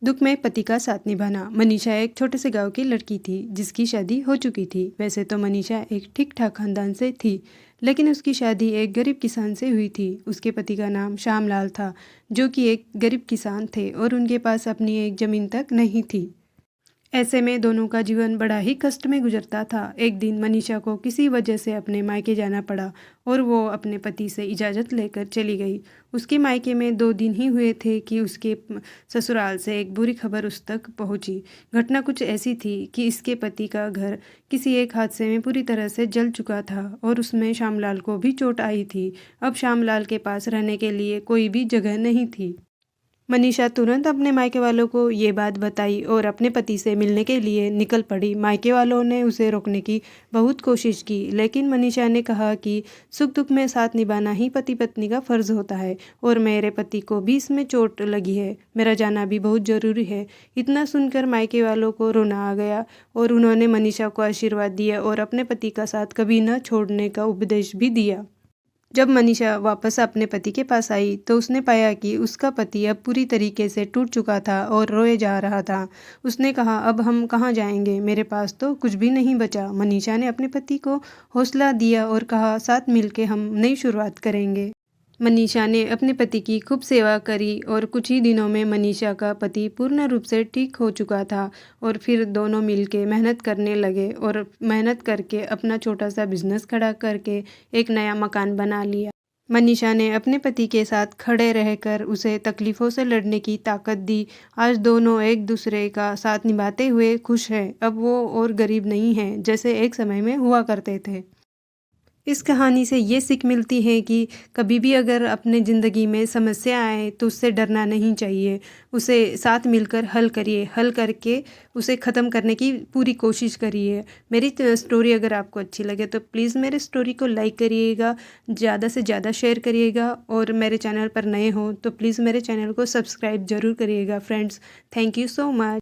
दुख में पति का साथ निभाना। मनीषा एक छोटे से गांव की लड़की थी जिसकी शादी हो चुकी थी। वैसे तो मनीषा एक ठीक ठाक खानदान से थी, लेकिन उसकी शादी एक गरीब किसान से हुई थी। उसके पति का नाम श्यामलाल था, जो कि एक गरीब किसान थे और उनके पास अपनी एक ज़मीन तक नहीं थी। ऐसे में दोनों का जीवन बड़ा ही कष्ट में गुजरता था। एक दिन मनीषा को किसी वजह से अपने मायके जाना पड़ा और वो अपने पति से इजाज़त लेकर चली गई। उसके मायके में 2 दिन ही हुए थे कि उसके ससुराल से एक बुरी खबर उस तक पहुंची। घटना कुछ ऐसी थी कि इसके पति का घर किसी एक हादसे में पूरी तरह से जल चुका था और उसमें श्यामलाल को भी चोट आई थी। अब श्यामलाल के पास रहने के लिए कोई भी जगह नहीं थी। मनीषा तुरंत अपने मायके वालों को ये बात बताई और अपने पति से मिलने के लिए निकल पड़ी। मायके वालों ने उसे रोकने की बहुत कोशिश की, लेकिन मनीषा ने कहा कि सुख दुख में साथ निभाना ही पति पत्नी का फ़र्ज़ होता है और मेरे पति को भी इसमें चोट लगी है, मेरा जाना भी बहुत ज़रूरी है। इतना सुनकर मायके वालों को रोना आ गया और उन्होंने मनीषा को आशीर्वाद दिया और अपने पति का साथ कभी न छोड़ने का उपदेश भी दिया। जब मनीषा वापस अपने पति के पास आई तो उसने पाया कि उसका पति अब पूरी तरीके से टूट चुका था और रोए जा रहा था। उसने कहा, अब हम कहाँ जाएंगे, मेरे पास तो कुछ भी नहीं बचा। मनीषा ने अपने पति को हौसला दिया और कहा, साथ मिलके हम नई शुरुआत करेंगे। मनीषा ने अपने पति की खूब सेवा करी और कुछ ही दिनों में मनीषा का पति पूर्ण रूप से ठीक हो चुका था और फिर दोनों मिलके मेहनत करने लगे और मेहनत करके अपना छोटा सा बिजनेस खड़ा करके एक नया मकान बना लिया। मनीषा ने अपने पति के साथ खड़े रहकर उसे तकलीफ़ों से लड़ने की ताकत दी। आज दोनों एक दूसरे का साथ निभाते हुए खुश हैं। अब वो और गरीब नहीं हैं जैसे एक समय में हुआ करते थे। इस कहानी से ये सीख मिलती है कि कभी भी अगर अपने ज़िंदगी में समस्या आए तो उससे डरना नहीं चाहिए। उसे साथ मिलकर हल करिए, हल करके उसे ख़त्म करने की पूरी कोशिश करिए। मेरी स्टोरी अगर आपको अच्छी लगे तो प्लीज़ मेरे स्टोरी को लाइक करिएगा, ज़्यादा से ज़्यादा शेयर करिएगा और मेरे चैनल पर नए हो तो प्लीज़ मेरे चैनल को सब्सक्राइब ज़रूर करिएगा friends. Thank you so much.